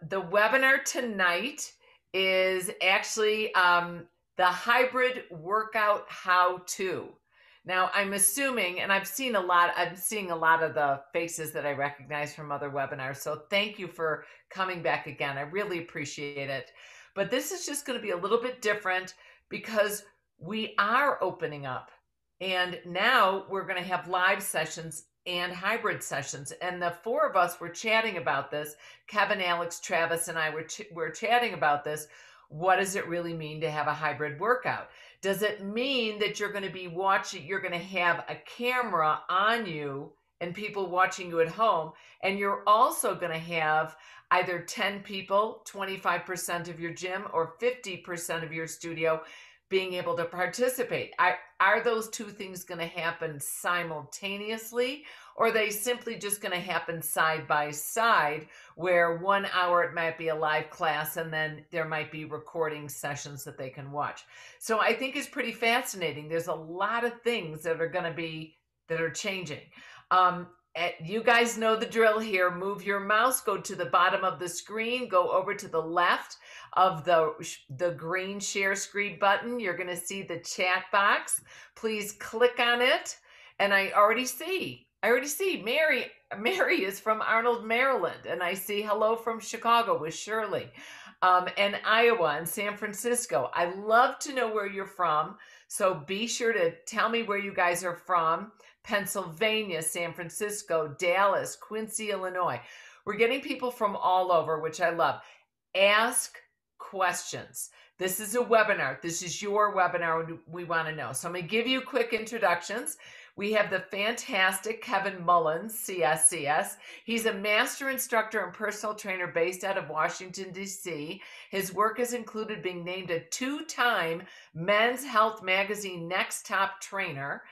The webinar tonight is actually the hybrid workout how-to. Now, I'm assuming, and I'm seeing a lot of the faces that I recognize from other webinars. So thank you for coming back again. I really appreciate it. But this is just going to be a little bit different because we are opening up. And now we're going to have live sessions and hybrid sessions. And the four of us were chatting about this. Kevin, Alex, Travis, and I were chatting about this. What does it really mean to have a hybrid workout? Does it mean that you're going to be watching, you're going to have a camera on you and people watching you at home, and you're also going to have either 10 people, 25% of your gym, or 50% of your studio being able to participate? Are those two things going to happen simultaneously, or are they simply just going to happen side by side, where 1 hour it might be a live class and then there might be recording sessions that they can watch? So I think it's pretty fascinating. There's a lot of things that are changing. You guys know the drill here. Move your mouse, go to the bottom of the screen, go over to the left of the green share screen button. You're going to see the chat box. Please click on it. And I already see Mary is from Arnold, Maryland. And I see hello from Chicago with Shirley, and Iowa and San Francisco. I love to know where you're from. So be sure to tell me where you guys are from. Pennsylvania, San Francisco, Dallas, Quincy, Illinois. We're getting people from all over, which I love. Ask questions. This is a webinar. This is your webinar. We want to know. So I'm going to give you quick introductions. We have the fantastic Kevin Mullins, CSCS. He's a master instructor and personal trainer based out of Washington, D.C. His work has included being named a 2-time Men's Health Magazine Next Top Trainer.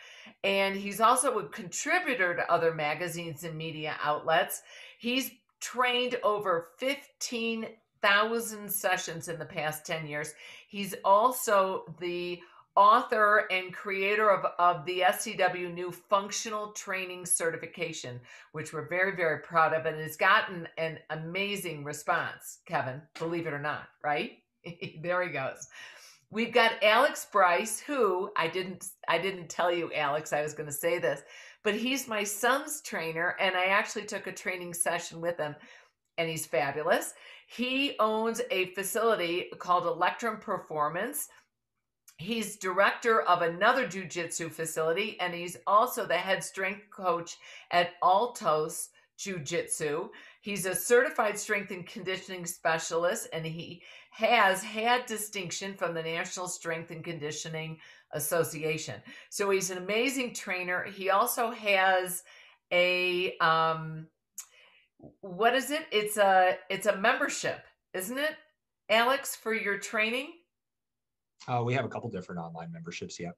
And he's also a contributor to other magazines and media outlets. He's trained over 15,000 sessions in the past 10 years. He's also the author and creator of the SCW new functional training certification, which we're very, very proud of, and has gotten an amazing response, Kevin, believe it or not, right? There he goes. We've got Alex Bryce, who I didn't tell you, Alex, I was going to say this, but he's my son's trainer, and I actually took a training session with him, and he's fabulous. He owns a facility called Electrum Performance. He's director of another jiu-jitsu facility, and he's also the head strength coach at Altos Jiu-Jitsu. He's a certified strength and conditioning specialist, and he has had distinction from the National Strength and Conditioning Association. So he's an amazing trainer. He also has a, what is it? It's a membership, isn't it, Alex, for your training? We have a couple different online memberships, yeah.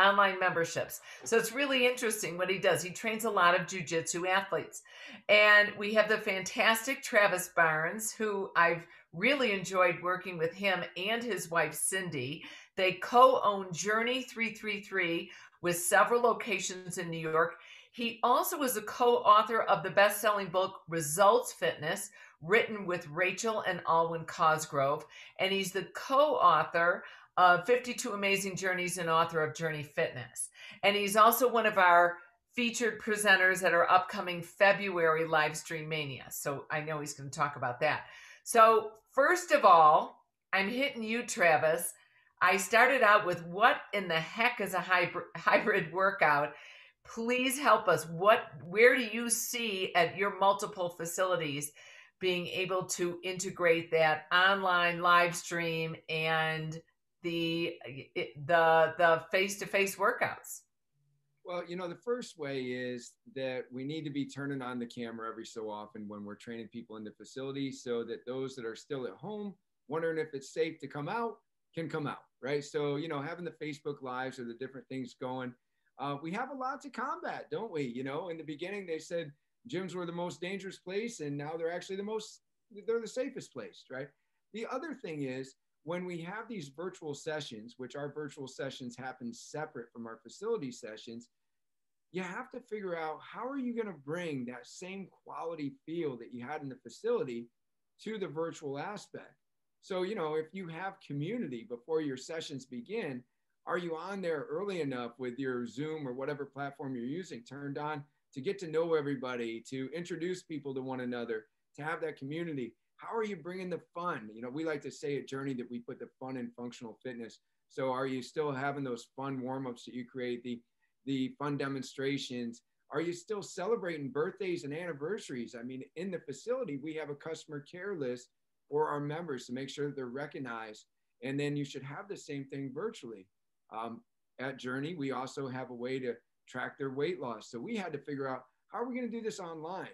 Online memberships. So it's really interesting what he does. He trains a lot of jiu-jitsu athletes. And we have the fantastic Travis Barnes, who I've really enjoyed working with him and his wife, Cindy. They co-own Journey 333 with several locations in New York. He also is a co-author of the best-selling book, Results Fitness, written with Rachel and Alwyn Cosgrove. And he's the co-author 52 Amazing Journeys and author of Journey Fitness. And he's also one of our featured presenters at our upcoming February live stream mania. So I know he's going to talk about that. So first of all, I'm hitting you, Travis. I started out with what in the heck is a hybrid workout? Please help us. Where do you see at your multiple facilities being able to integrate that online live stream and the face-to-face workouts? Well, the first way is that we need to be turning on the camera every so often when we're training people in the facility, so that those that are still at home wondering if it's safe to come out can come out, right? So, having the Facebook Lives or the different things going, we have a lot to combat, don't we? In the beginning, they said gyms were the most dangerous place, and now they're actually they're the safest place, right? The other thing is, when we have these virtual sessions, which our virtual sessions happen separate from our facility sessions, you have to figure out how are you going to bring that same quality feel that you had in the facility to the virtual aspect. So, you know, if you have community before your sessions begin, are you on there early enough with your Zoom or whatever platform you're using turned on to get to know everybody, to introduce people to one another, to have that community? How are you bringing the fun? You know, we like to say at Journey that we put the fun in functional fitness. So are you still having those fun warm-ups that you create, the fun demonstrations? Are you still celebrating birthdays and anniversaries? I mean, in the facility, we have a customer care list for our members to make sure that they're recognized. And then you should have the same thing virtually. At Journey, we also have a way to track their weight loss. So we had to figure out, how are we going to do this online?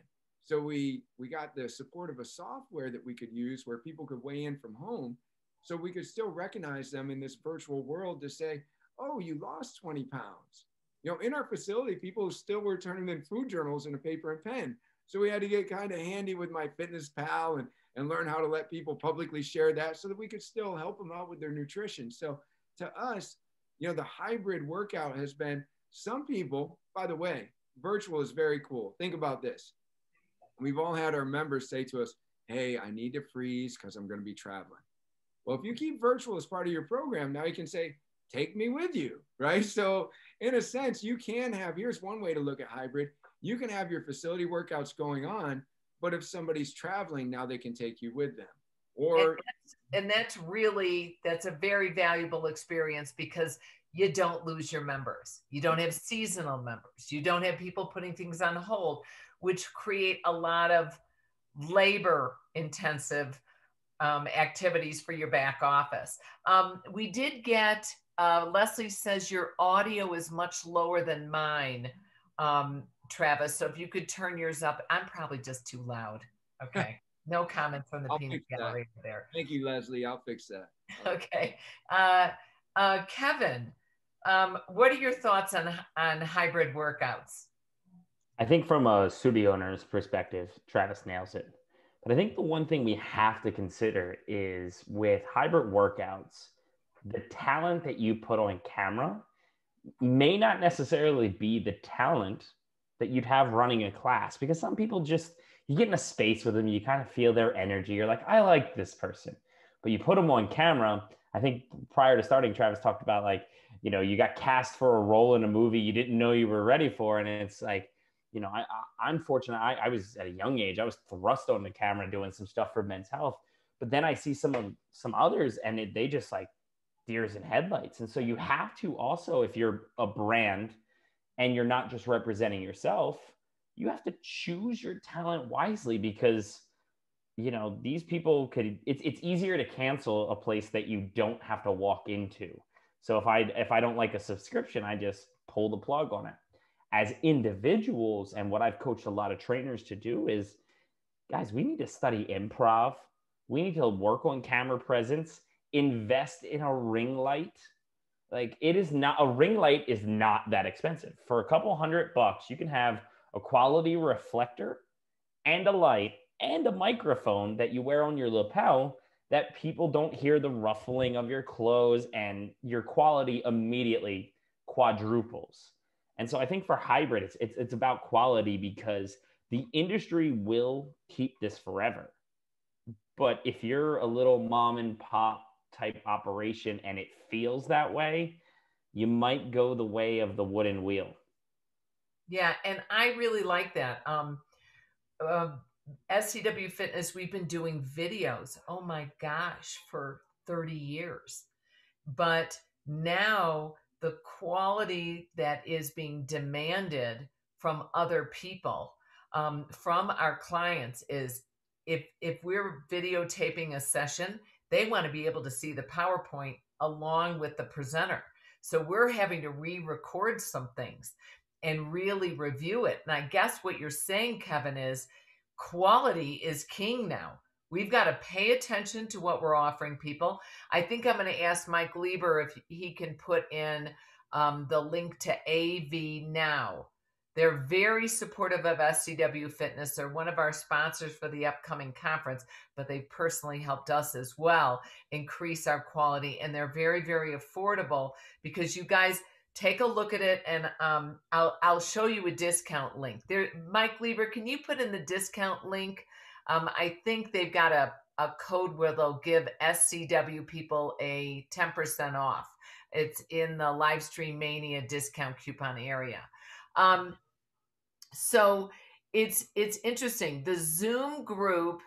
So we got the support of a software that we could use where people could weigh in from home, so we could still recognize them in this virtual world to say, oh, you lost 20 pounds. You know, in our facility, people still were turning in food journals in a paper and pen. So we had to get kind of handy with MyFitnessPal and learn how to let people publicly share that so that we could still help them out with their nutrition. So to us, you know, the hybrid workout has been, some people, by the way, virtual is very cool. Think about this. We've all had our members say to us, hey, I need to freeze because I'm going to be traveling. Well, if you keep virtual as part of your program, now you can say, take me with you, right? So in a sense, you can have, here's one way to look at hybrid. You can have your facility workouts going on, but if somebody's traveling, now they can take you with them. Or and that's a very valuable experience, because you don't lose your members. You don't have seasonal members. You don't have people putting things on hold, which create a lot of labor intensive activities for your back office. We did get, Leslie says your audio is much lower than mine, Travis. So if you could turn yours up, I'm probably just too loud. Okay. No comment from the peanut gallery there. Thank you, Leslie. I'll fix that. Okay. Kevin, what are your thoughts on hybrid workouts? I think from a studio owner's perspective, Travis nails it. But I think the one thing we have to consider is with hybrid workouts, the talent that you put on camera may not necessarily be the talent that you'd have running a class, because some people just, you get in a space with them, you kind of feel their energy. You're like, I like this person, but you put them on camera. I think prior to starting, Travis talked about, like, you know, you got cast for a role in a movie you didn't know you were ready for. And it's like, you know, I'm fortunate. I was at a young age, I was thrust on the camera doing some stuff for Men's Health, but then I see some others and they just like deers in headlights. And so you have to also, if you're a brand and you're not just representing yourself, you have to choose your talent wisely, because, you know, these people could, it's easier to cancel a place that you don't have to walk into. So if I don't like a subscription, I just pull the plug on it. As individuals, and what I've coached a lot of trainers to do is, guys, we need to study improv. We need to work on camera presence, invest in a ring light. Like, it is not, a ring light is not that expensive. For a couple $100, you can have a quality reflector and a light and a microphone that you wear on your lapel, that people don't hear the ruffling of your clothes, and your quality immediately quadruples. And so I think for hybrid, it's about quality, because the industry will keep this forever. But if you're a little mom and pop type operation and it feels that way, you might go the way of the wooden wheel. Yeah, and I really like that. SCW Fitness, we've been doing videos, oh my gosh, for 30 years. But now the quality that is being demanded from other people, from our clients, is if we're videotaping a session, they want to be able to see the PowerPoint along with the presenter. So we're having to re-record some things and really review it. And I guess what you're saying, Kevin, is quality is king now. We've got to pay attention to what we're offering people. I think I'm going to ask Mike Lieber if he can put in the link to AV Now. They're very supportive of SCW Fitness. They're one of our sponsors for the upcoming conference, but they've personally helped us as well increase our quality. And they're very, very affordable, because you guys take a look at it, and I'll show you a discount link there. Mike Lieber, can you put in the discount link I think they've got a code where they'll give SCW people a 10% off. It's in the Livestream Mania discount coupon area. So it's interesting. The Zoom group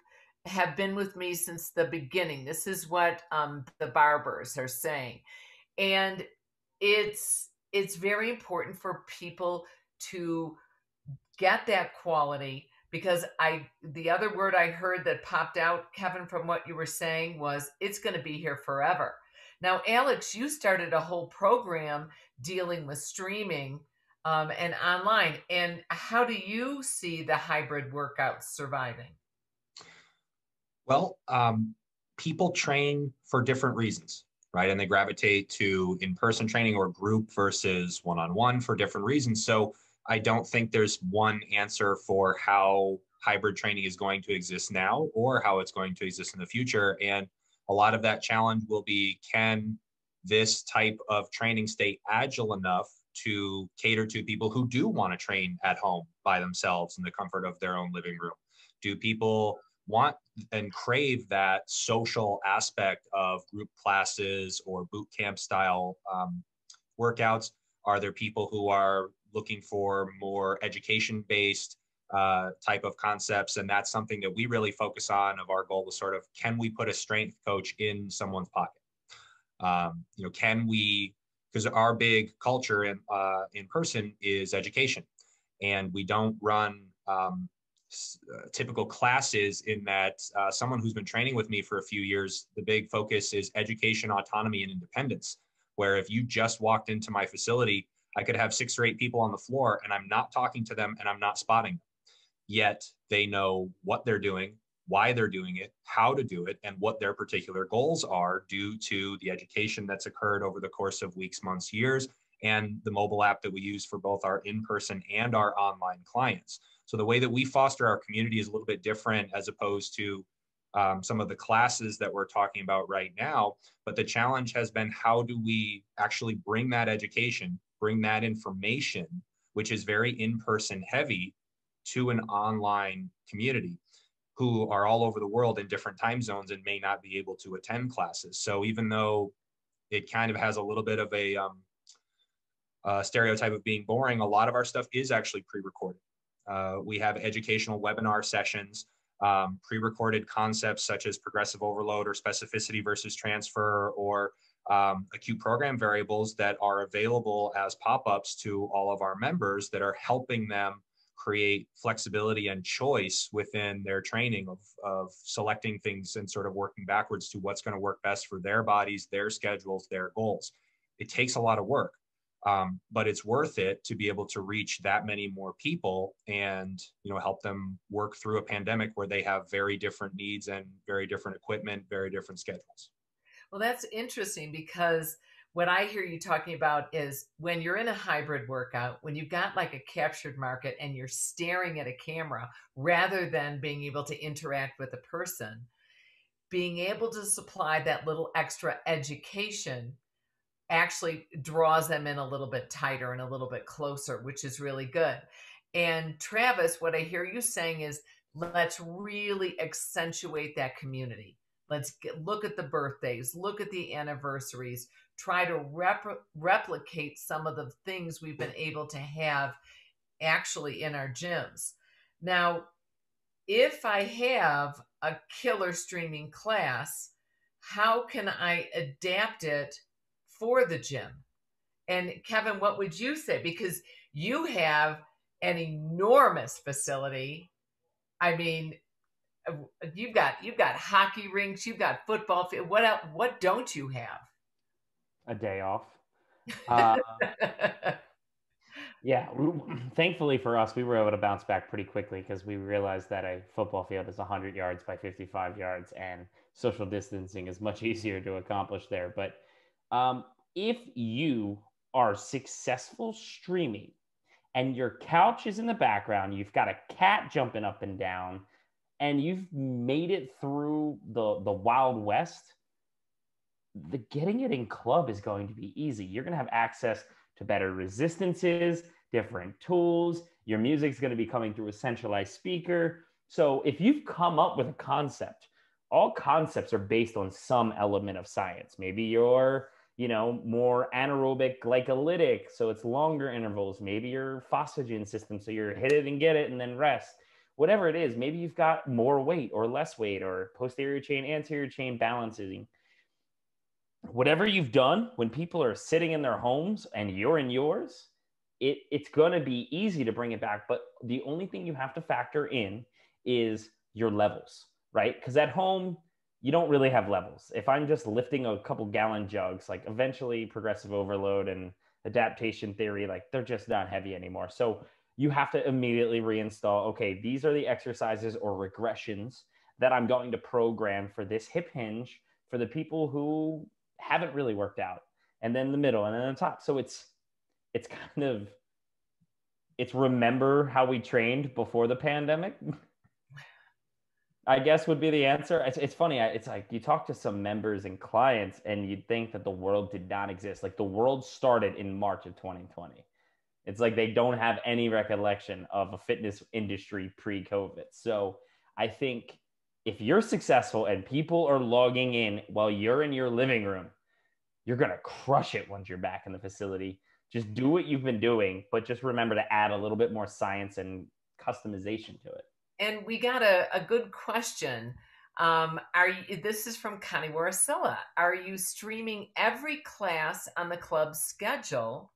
have been with me since the beginning. This is what the barbers are saying. And it's very important for people to get that quality, because the other word I heard that popped out, Kevin, from what you were saying was it's going to be here forever. Now, Alex, you started a whole program dealing with streaming and online. And how do you see the hybrid workouts surviving? Well, people train for different reasons, right? And they gravitate to in-person training or group versus one-on-one for different reasons. So I don't think there's one answer for how hybrid training is going to exist now or how it's going to exist in the future. And a lot of that challenge will be, can this type of training stay agile enough to cater to people who do want to train at home by themselves in the comfort of their own living room? Do people want and crave that social aspect of group classes or boot camp style workouts? Are there people who are looking for more education based type of concepts? And that's something that we really focus on, of our goal to sort of, can we put a strength coach in someone's pocket? Can we, because our big culture in person is education, and we don't run typical classes in that someone who's been training with me for a few years, the big focus is education, autonomy, and independence, where if you just walked into my facility, I could have 6 or 8 people on the floor and I'm not talking to them and I'm not spotting them. Yet they know what they're doing, why they're doing it, how to do it, and what their particular goals are due to the education that's occurred over the course of weeks, months, years, and the mobile app that we use for both our in-person and our online clients. So the way that we foster our community is a little bit different as opposed to some of the classes that we're talking about right now. But the challenge has been, how do we actually bring that education, bring that information, which is very in-person heavy, to an online community who are all over the world in different time zones and may not be able to attend classes. So even though it kind of has a little bit of a stereotype of being boring, a lot of our stuff is actually pre-recorded. We have educational webinar sessions, pre-recorded concepts such as progressive overload or specificity versus transfer, or acute program variables that are available as pop-ups to all of our members that are helping them create flexibility and choice within their training of selecting things and sort of working backwards to what's going to work best for their bodies, their schedules, their goals. It takes a lot of work. But it's worth it to be able to reach that many more people and, help them work through a pandemic where they have very different needs and very different equipment, very different schedules. Well, that's interesting, because what I hear you talking about is when you're in a hybrid workout, when you've got like a captured market and you're staring at a camera rather than being able to interact with a person, being able to supply that little extra education actually draws them in a little bit tighter and a little bit closer, which is really good. And Travis, what I hear you saying is, let's really accentuate that community. Let's look at the birthdays, look at the anniversaries, try to replicate some of the things we've been able to have actually in our gyms. Now, if I have a killer streaming class, how can I adapt it for the gym? And Kevin, what would you say? Because you have an enormous facility. I mean, you've got hockey rinks, you've got football field. What else? What don't you have? A day off. Yeah, thankfully for us, we were able to bounce back pretty quickly because we realized that a football field is 100 yards by 55 yards, and social distancing is much easier to accomplish there. But if you are successful streaming and your couch is in the background, you've got a cat jumping up and down, and you've made it through the Wild West, the getting it in club is going to be easy. You're going to have access to better resistances, different tools. Your music's going to be coming through a centralized speaker. So if you've come up with a concept, all concepts are based on some element of science. Maybe you're, more anaerobic glycolytic, so it's longer intervals. Maybe your phosphagen system, so you're hit it and get it and then rest. Whatever it is, maybe you've got more weight or less weight or posterior chain, anterior chain balancing. Whatever you've done, when people are sitting in their homes and you're in yours, it's going to be easy to bring it back. But the only thing you have to factor in is your levels, right? Because at home, you don't really have levels. If I'm just lifting a couple gallon jugs, like eventually progressive overload and adaptation theory, like they're just not heavy anymore. So you have to immediately reinstall, okay, these are the exercises or regressions that I'm going to program for this hip hinge for the people who haven't really worked out, and then the middle, and then the top. So it's remember how we trained before the pandemic, I guess would be the answer. It's funny. It's like you talk to some members and clients and you'd think that the world did not exist. Like the world started in March of 2020. It's like they don't have any recollection of a fitness industry pre-COVID. So I think if you're successful and people are logging in while you're in your living room, you're going to crush it once you're back in the facility. Just do what you've been doing, but just remember to add a little bit more science and customization to it. And we got a good question. This is from Connie Warasilla. Are you streaming every class on the club schedule,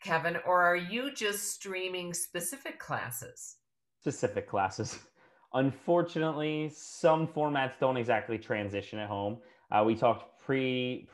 Kevin, or are you just streaming specific classes? Specific classes. Unfortunately, some formats don't exactly transition at home. We talked pre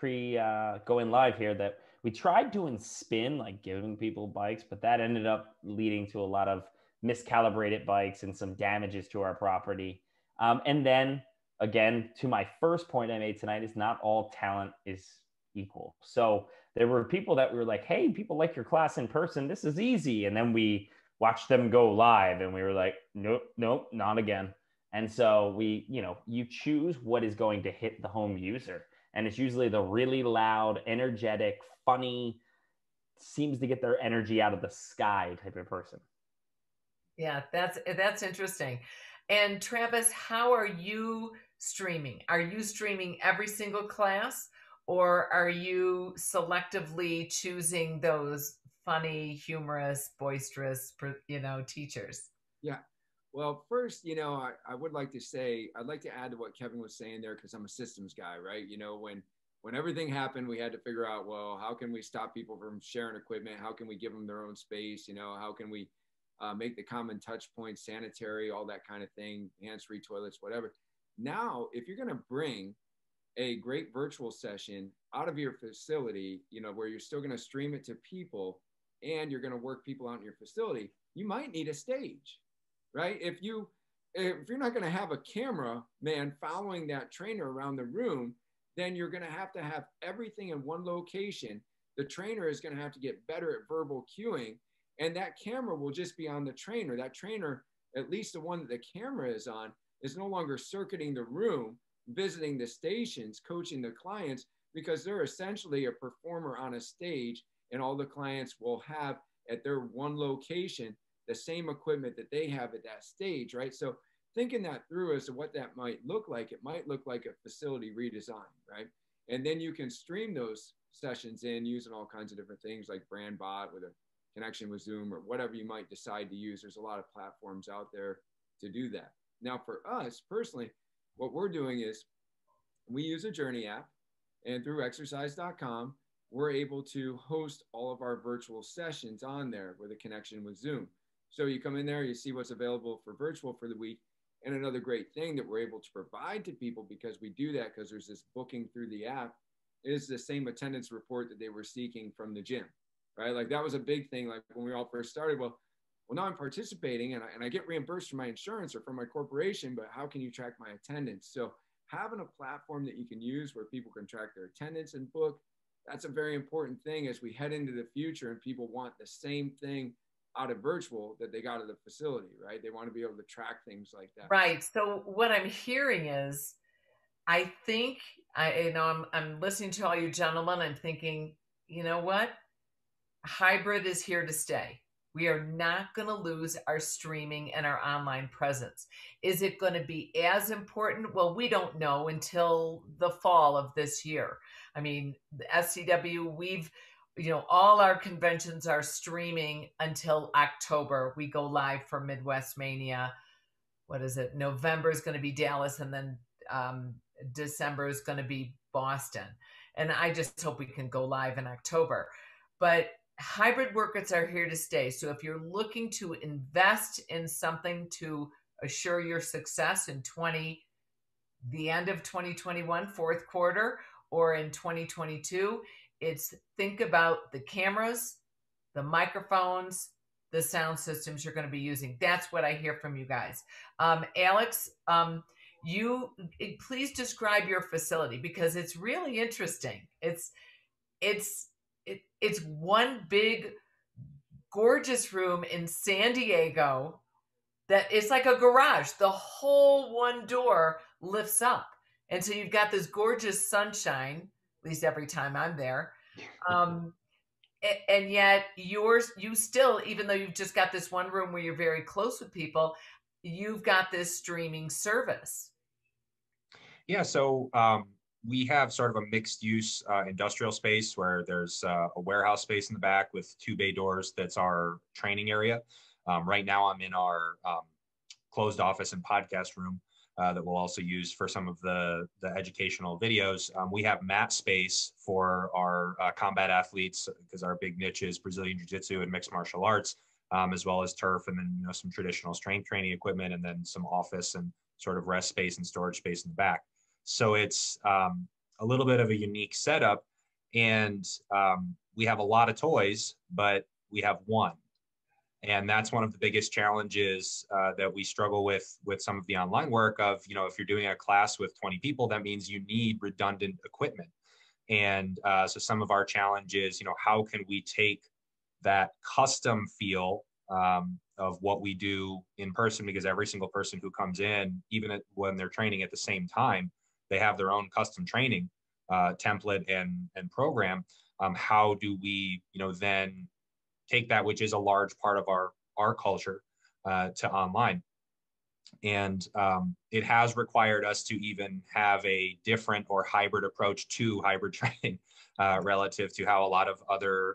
going live here that we tried doing spin, like giving people bikes, but that ended up leading to a lot of miscalibrated bikes and some damages to our property. And then again, to my first point I made tonight, is not all talent is equal. So there were people that were like, hey, people like your class in person. This is easy. And then we watched them go live and we were like, nope, not again. And so you choose what is going to hit the home user. And it's usually the really loud, energetic, funny, seems to get their energy out of the sky type of person. Yeah, that's interesting. And Travis, how are you streaming? Are you streaming every single class, or are you selectively choosing those funny, humorous, boisterous, teachers? Yeah. Well, first, I would like to say, I'd like to add to what Kevin was saying there, because I'm a systems guy, right? When everything happened, we had to figure out, well, how can we stop people from sharing equipment? How can we give them their own space? How can we make the common touch points sanitary, all that kind of thing, hands-free toilets, whatever. Now, if you're going to bring a great virtual session out of your facility, where you're still going to stream it to people and you're going to work people out in your facility, you might need a stage, right? If you're not going to have a camera man following that trainer around the room, then you're going to have everything in one location. The trainer is going to have to get better at verbal cueing, and that camera will just be on the trainer. That trainer, at least the one that the camera is on, is no longer circuiting the room, visiting the stations, coaching the clients, because they're essentially a performer on a stage, and all the clients will have at their one location the same equipment that they have at that stage, right? So thinking that through as to what that might look like, it might look like a facility redesign, right? And then you can stream those sessions in using all kinds of different things like BrandBot with a connection with Zoom or whatever you might decide to use. There's a lot of platforms out there to do that. Now, for us personally, what we're doing is we use a Journey app, and through exercise.com, we're able to host all of our virtual sessions on there with a connection with Zoom. So you come in there, you see what's available for virtual for the week. And another great thing that we're able to provide to people, because we do that because there's this booking through the app, is the same attendance report that they were seeking from the gym, right? Like that was a big thing. Like when we all first started, well, now I'm participating and I get reimbursed from my insurance or from my corporation, but how can you track my attendance? So having a platform that you can use where people can track their attendance and book, that's a very important thing as we head into the future and people want the same thing out of virtual that they got at the facility, right? They want to be able to track things like that. Right. So what I'm hearing is, I think I'm listening to all you gentlemen. I'm thinking, you know what? Hybrid is here to stay. We are not going to lose our streaming and our online presence. Is it going to be as important? Well, we don't know until the fall of this year. I mean, the SCW, all our conventions are streaming until October. We go live for Midwest Mania. What is it? November is going to be Dallas, and then December is going to be Boston. And I just hope we can go live in October. But hybrid workouts are here to stay. So if you're looking to invest in something to assure your success in the end of 2021, fourth quarter, or in 2022, it's think about the cameras, the microphones, the sound systems you're going to be using. That's what I hear from you guys. Alex, please describe your facility, because it's really interesting. It's one big, gorgeous room in San Diego that is like a garage. The whole one door lifts up. And so you've got this gorgeous sunshine, at least every time I'm there. And yet you still, even though you've just got this one room where you're very close with people, you've got this streaming service. Yeah, so we have sort of a mixed use industrial space where there's a warehouse space in the back with 2 bay doors. That's our training area. Right now I'm in our closed office and podcast room that we'll also use for some of the educational videos. We have mat space for our combat athletes, because our big niche is Brazilian Jiu-Jitsu and mixed martial arts, as well as turf, and then some traditional strength training equipment, and then some office and sort of rest space and storage space in the back. So it's a little bit of a unique setup, and we have a lot of toys, but we have one. And that's one of the biggest challenges that we struggle with some of the online work of, if you're doing a class with 20 people, that means you need redundant equipment. And so some of our challenge is, how can we take that custom feel of what we do in person, because every single person who comes in, even when they're training at the same time, they have their own custom training template and program. How do we, then take that, which is a large part of our culture, to online? And it has required us to even have a different or hybrid approach to hybrid training relative to how a lot of other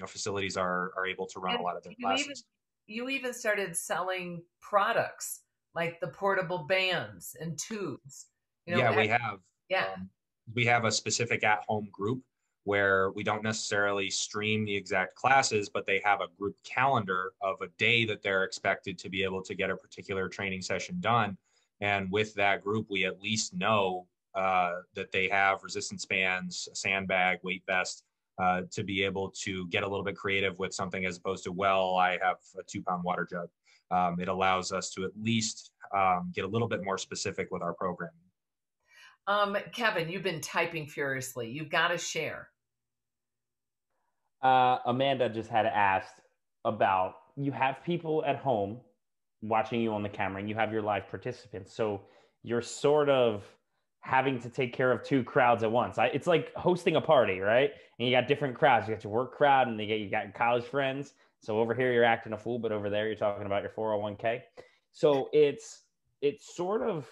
facilities are able to run a lot of their classes. You even started selling products like the portable bands and tubes. Yeah, we have. Yeah. We have a specific at-home group where we don't necessarily stream the exact classes, but they have a group calendar of a day that they're expected to be able to get a particular training session done. And with that group, we at least know that they have resistance bands, a sandbag, weight vest, to be able to get a little bit creative with something, as opposed to, well, I have a 2-pound water jug. It allows us to at least get a little bit more specific with our programming. Kevin, you've been typing furiously. You've got to share. Amanda just had asked about, you have people at home watching you on the camera, and you have your live participants. So you're sort of having to take care of 2 crowds at once. It's like hosting a party, right? And you got different crowds. You got your work crowd, and you got your college friends. So over here, you're acting a fool, but over there, you're talking about your 401k. So it's sort of,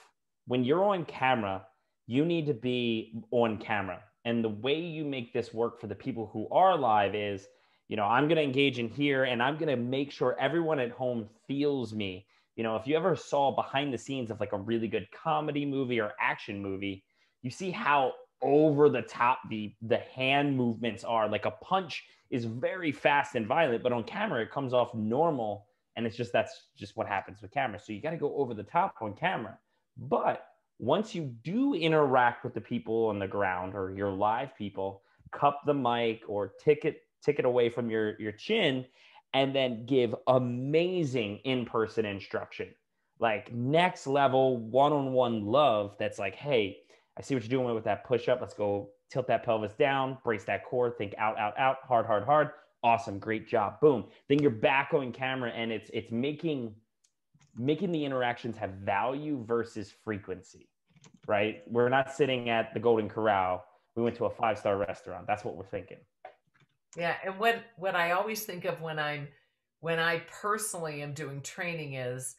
when you're on camera, you need to be on camera. And the way you make this work for the people who are live is, I'm going to engage in here, and I'm going to make sure everyone at home feels me. If you ever saw behind the scenes of like a really good comedy movie or action movie, you see how over the top the hand movements are. Like a punch is very fast and violent, but on camera, it comes off normal. And that's just what happens with camera. So you got to go over the top on camera. But once you do interact with the people on the ground or your live people, cup the mic or tick it away from your chin, and then give amazing in-person instruction, like next level one-on-one love. That's like, hey, I see what you're doing with that push-up. Let's go tilt that pelvis down, brace that core, think out, hard. Awesome, great job, boom. Then you're back on camera, and it's making the interactions have value versus frequency, right? We're not sitting at the Golden Corral. We went to a 5-star restaurant. That's what we're thinking. Yeah. And what I always think of when I'm when I personally am doing training is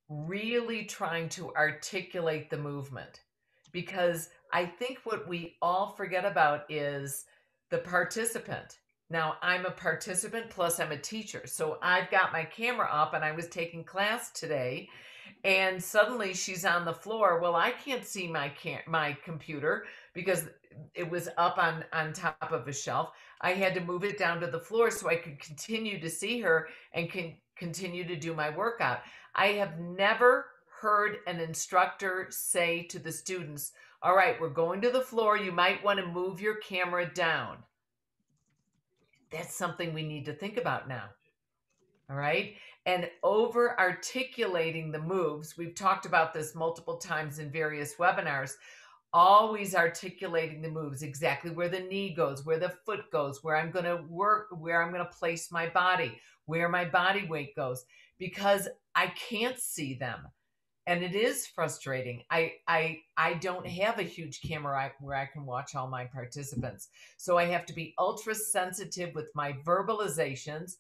really trying to articulate the movement, because I think what we all forget about is the participant. Now, I'm a participant plus I'm a teacher. So I've got my camera up and I was taking class today, and suddenly she's on the floor. Well, I can't see my computer because it was up on top of a shelf. I had to move it down to the floor so I could continue to see her and continue to do my workout. I have never heard an instructor say to the students, all right, we're going to the floor. You might want to move your camera down. That's something we need to think about now. All right. And over articulating the moves, we've talked about this multiple times in various webinars, always articulating the moves, exactly where the knee goes, where the foot goes, where I'm going to work, where I'm going to place my body, where my body weight goes, because I can't see them. And it is frustrating. I don't have a huge camera where I can watch all my participants. So I have to be ultra sensitive with my verbalizations.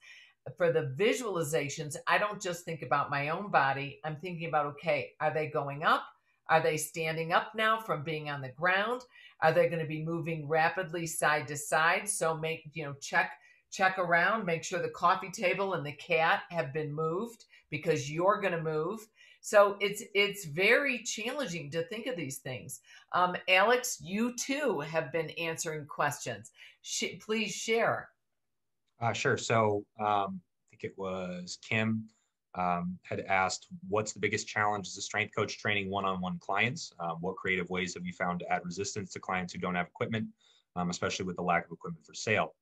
For the visualizations, I don't just think about my own body. I'm thinking about, okay, are they going up? Are they standing up now from being on the ground? Are they going to be moving rapidly side to side? So check around, make sure the coffee table and the cat have been moved because you're going to move. So it's very challenging to think of these things. Alex, you too have been answering questions. Please share. Sure. So I think it was Kim had asked, what's the biggest challenge as a strength coach training one-on-one clients? What creative ways have you found to add resistance to clients who don't have equipment, especially with the lack of equipment for sale?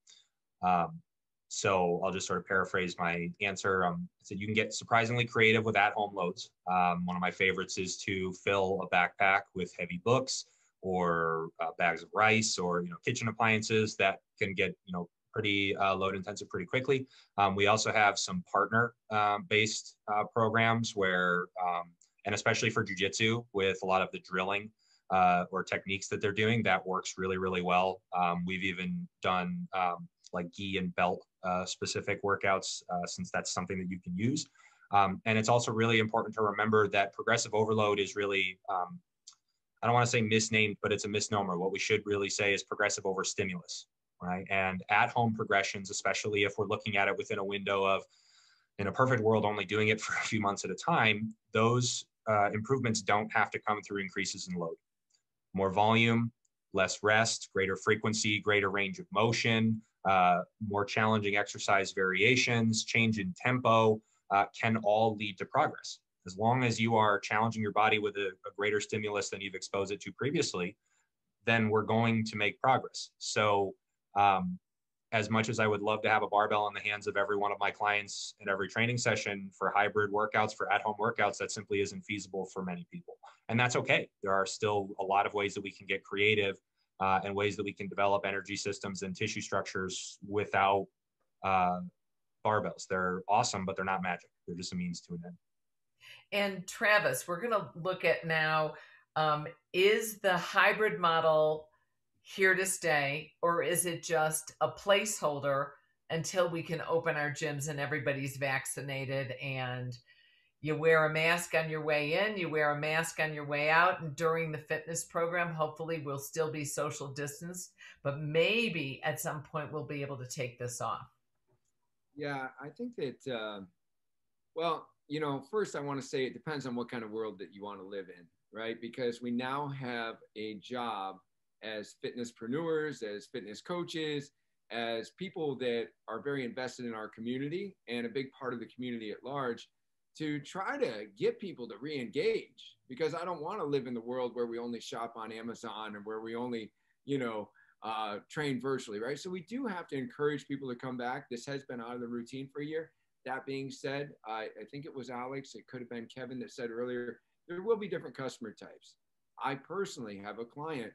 So I'll just sort of paraphrase my answer. I said you can get surprisingly creative with at-home loads. One of my favorites is to fill a backpack with heavy books or bags of rice or kitchen appliances that can get pretty load intensive pretty quickly. We also have some partner based programs where, and especially for jiu-jitsu with a lot of the drilling or techniques that they're doing, that works really, really well. We've even done like gi and belt specific workouts since that's something that you can use. And it's also really important to remember that progressive overload is really, I don't want to say misnamed, but it's a misnomer. What we should really say is progressive overstimulus, right? And at-home progressions, especially if we're looking at it within a window of, in a perfect world, only doing it for a few months at a time, those improvements don't have to come through increases in load. More volume, less rest, greater frequency, greater range of motion, more challenging exercise variations, change in tempo can all lead to progress. As long as you are challenging your body with a greater stimulus than you've exposed it to previously, then we're going to make progress. So as much as I would love to have a barbell in the hands of every one of my clients in every training session for hybrid workouts, for at-home workouts, that simply isn't feasible for many people. And that's okay. There are still a lot of ways that we can get creative and ways that we can develop energy systems and tissue structures without barbells. They're awesome, but they're not magic. They're just a means to an end. And Travis, we're going to look at now, is the hybrid model here to stay, or is it just a placeholder until we can open our gyms and everybody's vaccinated and you wear a mask on your way in, you wear a mask on your way out, and during the fitness program, hopefully we'll still be social distanced, but maybe at some point we'll be able to take this off. Yeah, I think that, well, first I want to say it depends on what kind of world that you want to live in, right? Because we now have a job as fitnesspreneurs, as fitness coaches, as people that are very invested in our community and a big part of the community at large, to try to get people to re-engage, because I don't want to live in the world where we only shop on Amazon and where we only, train virtually, right? So we do have to encourage people to come back. This has been out of the routine for a year. That being said, I think it was Alex, it could have been Kevin that said earlier, there will be different customer types. I personally have a client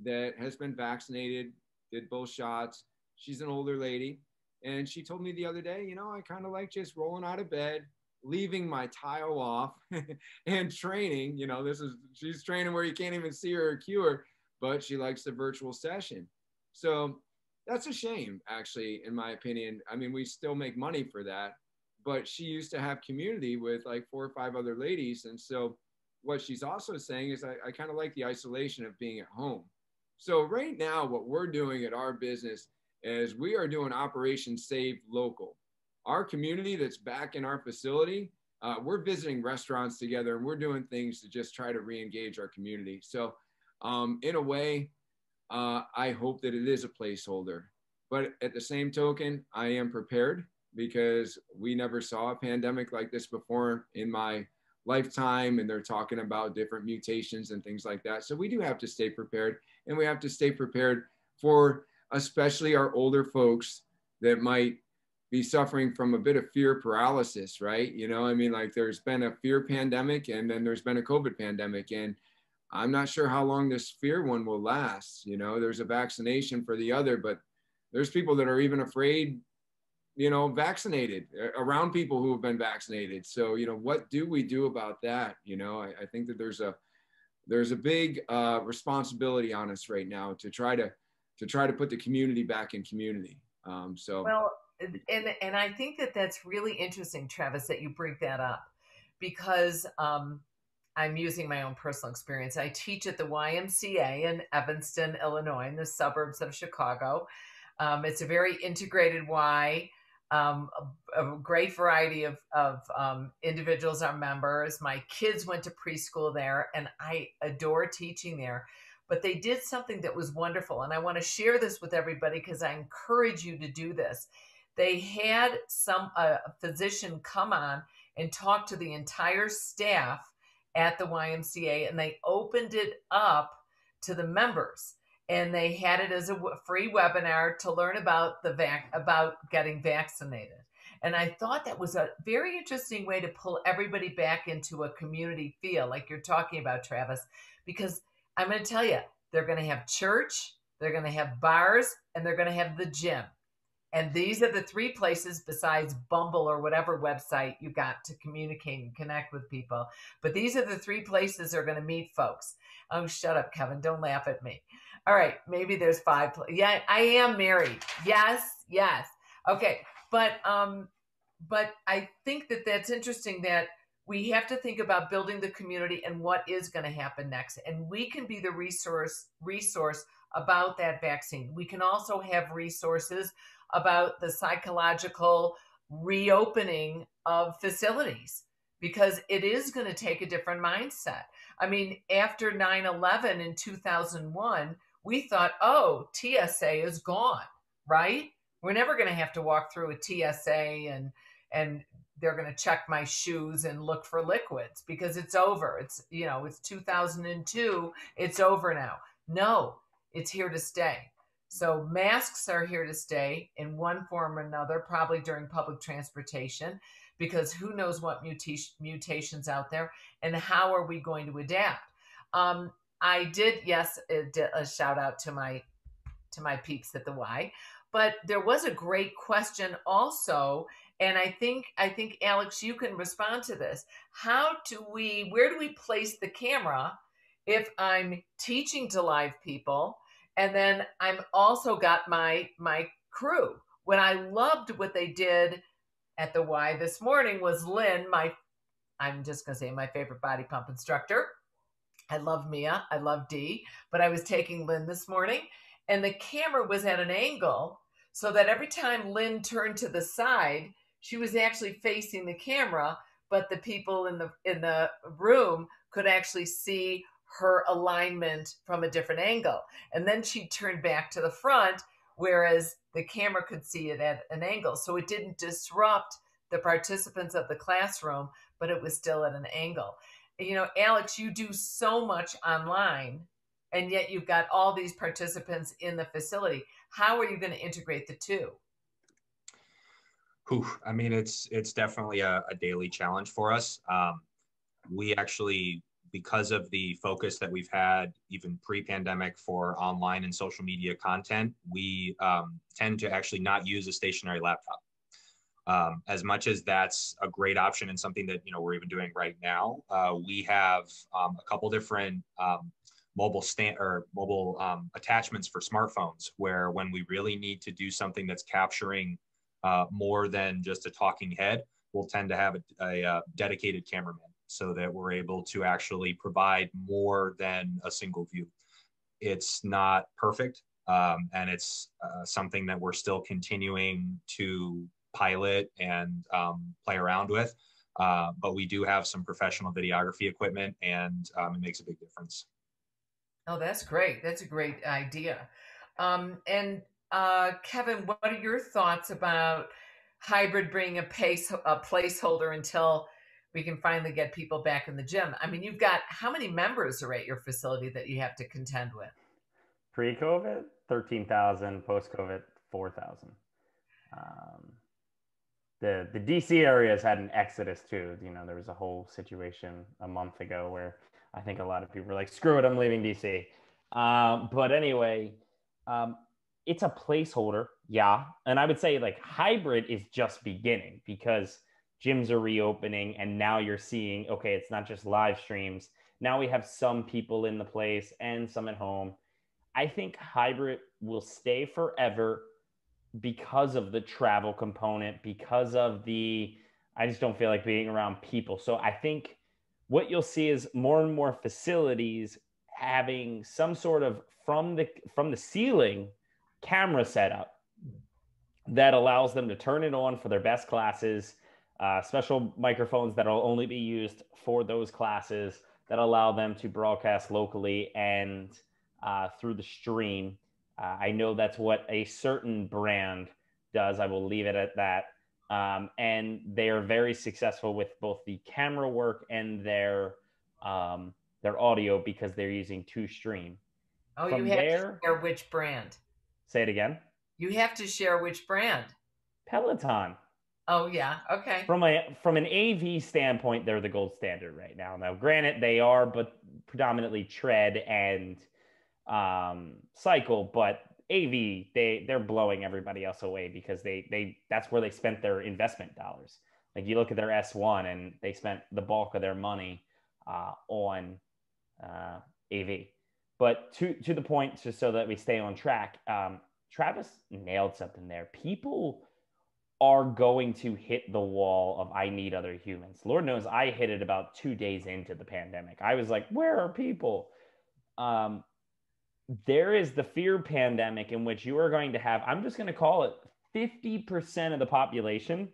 that has been vaccinated, did both shots. She's an older lady. And she told me the other day, I kind of like just rolling out of bed, leaving my tile off and training. She's training where you can't even see her or cue her, but she likes the virtual session. So that's a shame, actually, in my opinion. I mean, we still make money for that. but she used to have community with like 4 or 5 other ladies. And so what she's also saying is I kind of like the isolation of being at home. So right now, what we're doing at our business is we are doing Operation Save Local. Our community that's back in our facility, we're visiting restaurants together, and we're doing things to just try to re-engage our community. So in a way, I hope that it is a placeholder. But at the same token, I am prepared because we never saw a pandemic like this before in my lifetime, and they're talking about different mutations and things like that. So we do have to stay prepared, and we have to stay prepared for especially our older folks that might be suffering from a bit of fear paralysis, right? You know, I mean, like there's been a fear pandemic and then there's been a COVID pandemic, and I'm not sure how long this fear one will last. You know, there's a vaccination for the other, but there's people that are even afraid, you know, vaccinated around people who have been vaccinated. So, you know, what do we do about that? You know, I think that there's a big responsibility on us right now to try to put the community back in community. Well, and I think that that's really interesting, Travis, that you bring that up, because I'm using my own personal experience. I teach at the YMCA in Evanston, Illinois, in the suburbs of Chicago. It's a very integrated Y. A great variety of individuals are members. My kids went to preschool there, and I adore teaching there. But they did something that was wonderful, and I want to share this with everybody because I encourage you to do this. They had a physician come on and talk to the entire staff at the YMCA, and they opened it up to the members. And they had it as a free webinar to learn about about getting vaccinated. And I thought that was a very interesting way to pull everybody back into a community feel, like you're talking about, Travis, because I'm going to tell you, they're going to have church, they're going to have bars, and they're going to have the gym. And these are the 3 places besides Bumble or whatever website you got to communicate and connect with people. But these are the 3 places they're going to meet folks. Oh, shut up, Kevin. Don't laugh at me. All right. Maybe there's 5. Yeah, I am married. Yes. Okay. But I think that that's interesting that we have to think about building the community and what is going to happen next. And we can be the resource about that vaccine. We can also have resources about the psychological reopening of facilities, because it is going to take a different mindset. I mean, after 9/11 in 2001, we thought, oh, TSA is gone, right? We're never going to have to walk through a TSA and they're going to check my shoes and look for liquids because it's over. It's 2002. It's over now. No, it's here to stay. So masks are here to stay in one form or another, probably during public transportation, because who knows what mutations out there, and how are we going to adapt? I did, yes, a shout out to my peeps at the Y, but there was a great question also, and I think Alex, you can respond to this. Where do we place the camera if I'm teaching to live people? And then I'm also got my crew. What I loved what they did at the Y this morning was Lynn, I'm just going to say my favorite body pump instructor. I love Mia. I love Dee. But I was taking Lynn this morning, and the camera was at an angle so that every time Lynn turned to the side, she was actually facing the camera, but the people in the room could actually see her alignment from a different angle. And then she turned back to the front, whereas the camera could see it at an angle. So it didn't disrupt the participants of the classroom, but it was still at an angle. You know, Alex, you do so much online, and yet you've got all these participants in the facility. How are you going to integrate the two? I mean, it's definitely a daily challenge for us. We actually, because of the focus that we've had even pre-pandemic for online and social media content, we tend to actually not use a stationary laptop. As much as that's a great option and something that, we're even doing right now, we have a couple different mobile attachments for smartphones, where when we really need to do something that's capturing more than just a talking head, we'll tend to have a dedicated cameraman so that we're able to actually provide more than a single view. It's not perfect, and it's something that we're still continuing to pilot and play around with. But we do have some professional videography equipment, and it makes a big difference. Oh, that's great. That's a great idea. And Kevin, what are your thoughts about hybrid being a placeholder until we can finally get people back in the gym? I mean, you've got how many members are at your facility that you have to contend with? Pre-COVID, 13,000. Post-COVID, 4,000. The DC area has had an exodus too. You know, there was a whole situation a month ago where I think a lot of people were like, "Screw it, I'm leaving DC." But anyway, it's a placeholder, yeah. And I would say like hybrid is just beginning because gyms are reopening, and now you're seeing, okay, it's not just live streams. Now we have some people in the place and some at home. I think hybrid will stay forever because of the travel component, because of I just don't feel like being around people. So I think what you'll see is more and more facilities having some sort of from the ceiling camera setup that allows them to turn it on for their best classes, special microphones that will only be used for those classes that allow them to broadcast locally and through the stream. I know that's what a certain brand does. I will leave it at that. And they are very successful with both the camera work and their audio because they're using two stream. Oh, From you have there, to share which brand. say it again. You have to share which brand. Peloton. Oh yeah, okay. From an AV standpoint, they're the gold standard right now. Now, granted, they are but predominantly tread and cycle, but AV they're blowing everybody else away because they that's where they spent their investment dollars. Like you look at their S1 and they spent the bulk of their money on AV. But to the point, just so that we stay on track, Travis nailed something there. People are going to hit the wall of I need other humans. Lord knows I hit it about 2 days into the pandemic. I was like, where are people? There is the fear pandemic in which you are going to have, I'm just going to call it 50% of the population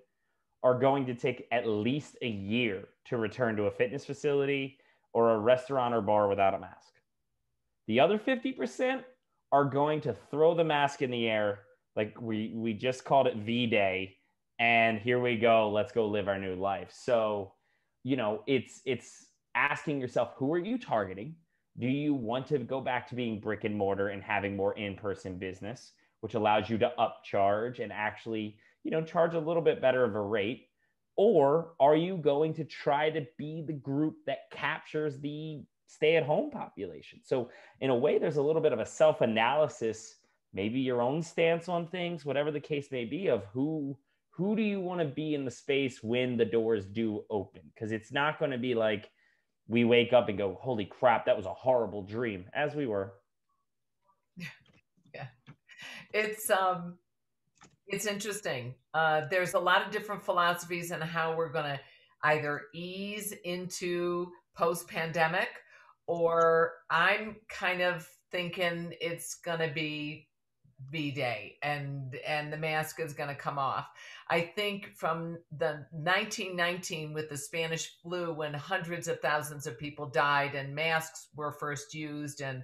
are going to take at least a year to return to a fitness facility or a restaurant or bar without a mask. The other 50% are going to throw the mask in the air like we just called it V-Day, and here we go, let's go live our new life. So, you know, it's asking yourself, who are you targeting? Do you want to go back to being brick and mortar and having more in-person business, which allows you to upcharge and actually, you know, charge a little bit better of a rate? Or are you going to try to be the group that captures the stay-at-home population? So in a way, there's a little bit of a self-analysis, maybe your own stance on things, whatever the case may be, of who do you want to be in the space when the doors do open? Because it's not going to be like we wake up and go, holy crap, that was a horrible dream, as we were. Yeah. It's interesting. There's a lot of different philosophies on how we're going to either ease into post-pandemic, or I'm kind of thinking it's going to be V-Day and the mask is going to come off. I think from the 1919 with the Spanish flu, when hundreds of thousands of people died and masks were first used, and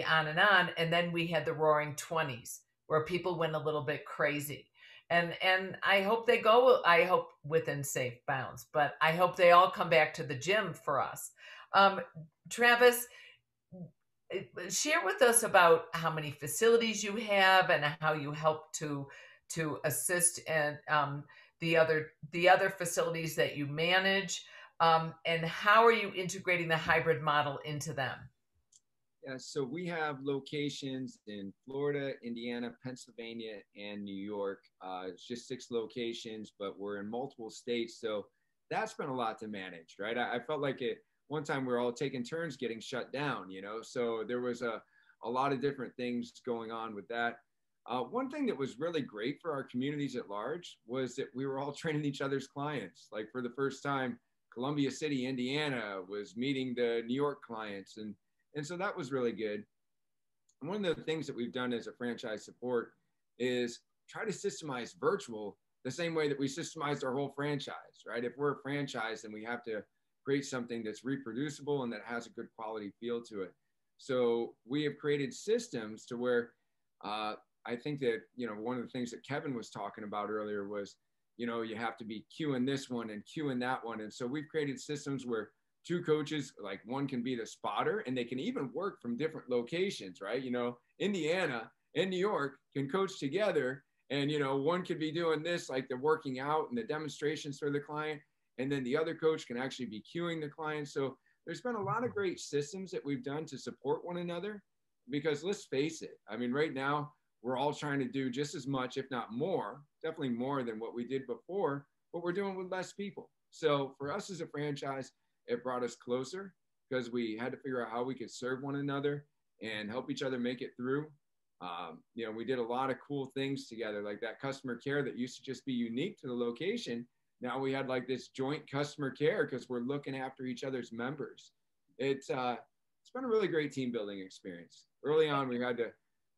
on and on. And then we had the Roaring 20s where people went a little bit crazy. And I hope they go, I hope within safe bounds, but I hope they all come back to the gym for us. Travis, share with us about how many facilities you have and how you help to assist and the other facilities that you manage, and how are you integrating the hybrid model into them? Yeah, so we have locations in Florida, Indiana, Pennsylvania, and New York. It's just 6 locations, but we're in multiple states. So that's been a lot to manage, right? I felt like one time we were all taking turns getting shut down, you know? So there was a lot of different things going on with that. One thing that was really great for our communities at large was that we were all training each other's clients. Like for the first time, Columbia City, Indiana was meeting the New York clients. And so that was really good. And one of the things that we've done as a franchise support is try to systemize virtual the same way that we systemized our whole franchise, right? If we're a franchise, then we have to create something that's reproducible and that has a good quality feel to it. So we have created systems to where I think that, you know, one of the things that Kevin was talking about earlier was, you know, you have to be queuing this one and queuing that one. And so we've created systems where two coaches, like one can be the spotter and they can even work from different locations, right? You know, Indiana and New York can coach together and, you know, one could be doing this, like the working out and the demonstrations for the client. And then the other coach can actually be queuing the client. So there's been a lot of great systems that we've done to support one another because let's face it. I mean, right now, we're all trying to do just as much, if not more, definitely more than what we did before, but we're doing with less people. So for us as a franchise, it brought us closer because we had to figure out how we could serve one another and help each other make it through. You know, we did a lot of cool things together, like that customer care that used to just be unique to the location. Now we had like this joint customer care because we're looking after each other's members. It's been a really great team building experience. Early on, we had to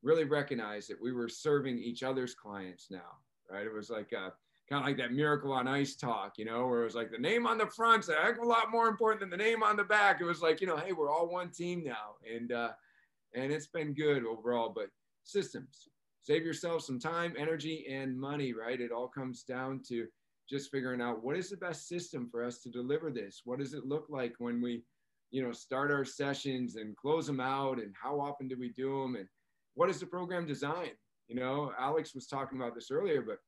really recognize that we were serving each other's clients now, right? It was like kind of like that Miracle on Ice talk, you know, where it was like the name on the front's a heck of a lot more important than the name on the back. It was like, you know, hey, we're all one team now. And it's been good overall, but systems, save yourself some time, energy, and money, right? It all comes down to just figuring out what is the best system for us to deliver this? What does it look like when we, you know, start our sessions and close them out, and how often do we do them? And what is the program design? You know, Alex was talking about this earlier, but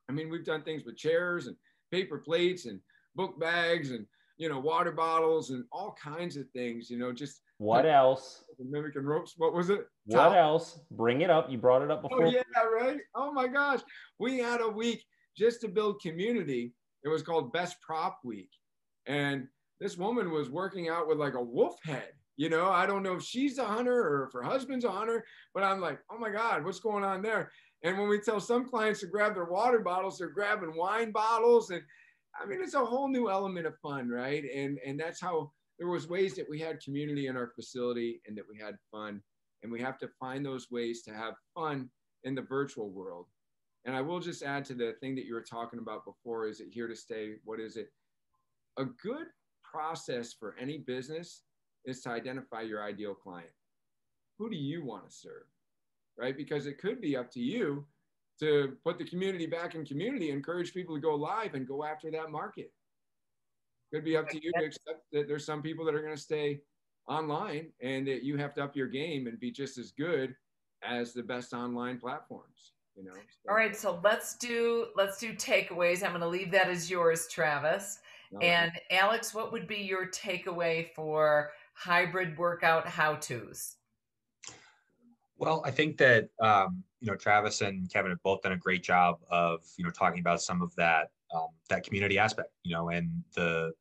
I mean, we've done things with chairs and paper plates and book bags and, you know, water bottles and all kinds of things, you know, just what else? Mimicking ropes. What was it? What else? Bring it up. You brought it up before. Oh, yeah, right. Oh my gosh. We had a week just to build community. It was called Best Prop Week. And this woman was working out with like a wolf head. You know, I don't know if she's a hunter or if her husband's a hunter, but I'm like, oh my God, what's going on there? And when we tell some clients to grab their water bottles, they're grabbing wine bottles. And I mean, it's a whole new element of fun, right? And that's how there was ways that we had community in our facility and that we had fun. And we have to find those ways to have fun in the virtual world. And I will just add to the thing that you were talking about before, is it here to stay? What is it? A good process for any business is to identify your ideal client. Who do you want to serve, right? Because it could be up to you to put the community back in community, encourage people to go live and go after that market. Could be up to you to accept that there's some people that are going to stay online and that you have to up your game and be just as good as the best online platforms, you know? So. All right, so let's do takeaways. I'm going to leave that as yours, Travis. And Alex, what would be your takeaway for hybrid workout how-tos? Well, I think that, you know, Travis and Kevin have both done a great job of, you know, talking about some of that, that community aspect, you know, and the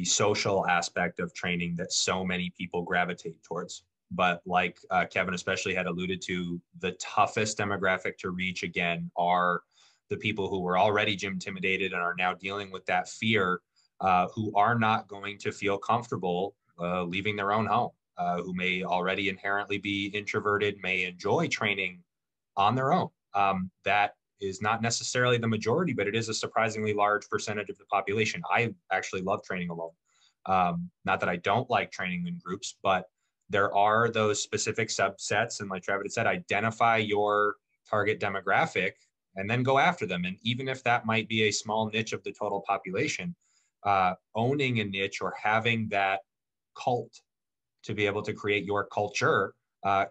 social aspect of training that so many people gravitate towards. But like Kevin especially had alluded to, the toughest demographic to reach, again, are the people who were already gym intimidated and are now dealing with that fear, who are not going to feel comfortable leaving their own home, who may already inherently be introverted, may enjoy training on their own. That is not necessarily the majority, but it is a surprisingly large percentage of the population. I actually love training alone. Not that I don't like training in groups, but there are those specific subsets. And like Travis said, identify your target demographic and then go after them. And even if that might be a small niche of the total population, owning a niche or having that cult to be able to create your culture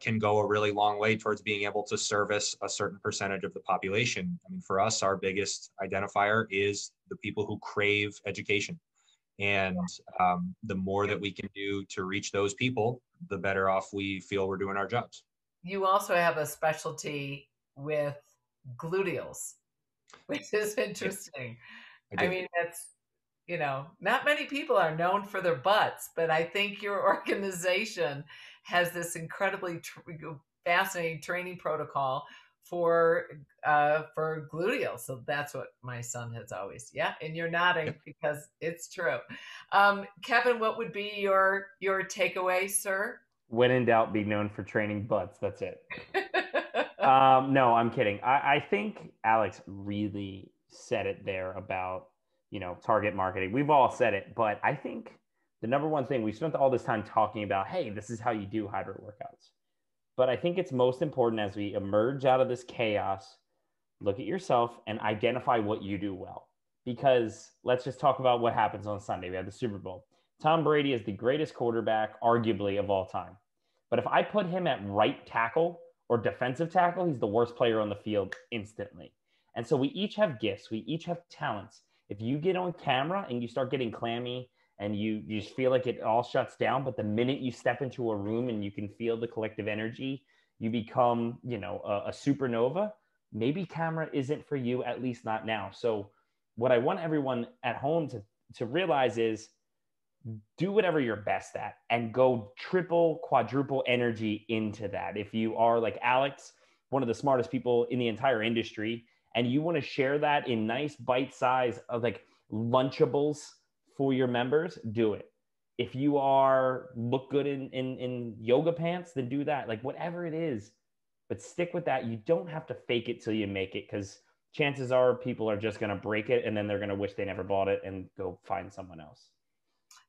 can go a really long way towards being able to service a certain percentage of the population. I mean, for us, our biggest identifier is the people who crave education. And the more that we can do to reach those people, the better off we feel we're doing our jobs. You also have a specialty with gluteals, which is interesting. I mean, that's, you know, not many people are known for their butts, but I think your organization has this incredibly fascinating training protocol for gluteal. So that's what my son has always. Yeah, and you're nodding because it's true. Kevin, what would be your takeaway, sir? When in doubt, be known for training butts. That's it. No, I'm kidding. I think Alex really said it there about, target marketing. We've all said it, but I think the number one thing, we spent all this time talking about, hey, this is how you do hybrid workouts. But I think it's most important as we emerge out of this chaos, look at yourself and identify what you do well. Because let's just talk about what happens on Sunday. We have the Super Bowl. Tom Brady is the greatest quarterback, arguably, of all time. But if I put him at right tackle or defensive tackle, he's the worst player on the field instantly. And so we each have gifts. We each have talents. If you get on camera and you start getting clammy and you just feel like it all shuts down, but the minute you step into a room and you can feel the collective energy, you become, a supernova. Maybe camera isn't for you, at least not now. So what I want everyone at home to realize is do whatever you're best at and go triple, quadruple energy into that. If you are like Alex, one of the smartest people in the entire industry, and you want to share that in nice bite size of like Lunchables for your members, do it. If you look good in yoga pants, then do that. Like whatever it is, but stick with that. You don't have to fake it till you make it, because chances are people are just going to break it and then they're going to wish they never bought it and go find someone else.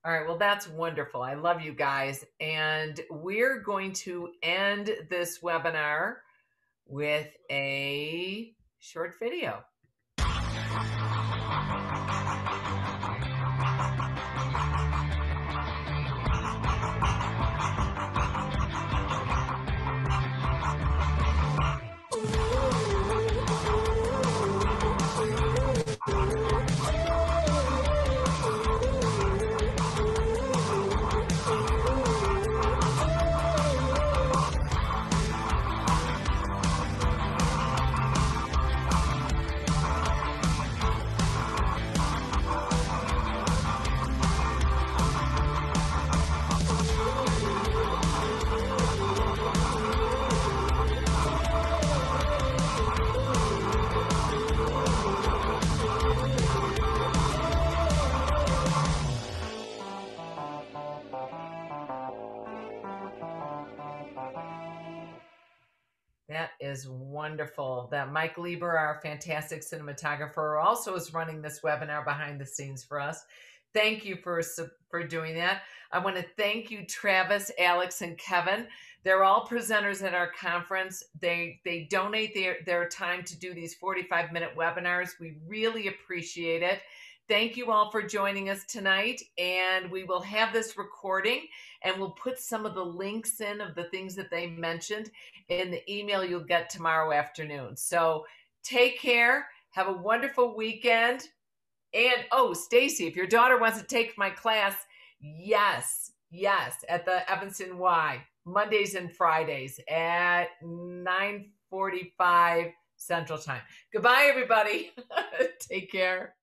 All right. Well, that's wonderful. I love you guys. And we're going to end this webinar with a short video. That is wonderful. That Mike Lieber, our fantastic cinematographer, also is running this webinar behind the scenes for us. Thank you for doing that. I want to thank you, Travis, Alex, and Kevin. They're all presenters at our conference. They donate their time to do these 45-minute webinars. We really appreciate it. Thank you all for joining us tonight, and we will have this recording, and we'll put some of the links in of the things that they mentioned in the email you'll get tomorrow afternoon. So take care. Have a wonderful weekend. And, oh, Stacy, if your daughter wants to take my class, yes, at the Evanston Y, Mondays and Fridays at 9:45 Central Time. Goodbye, everybody. Take care.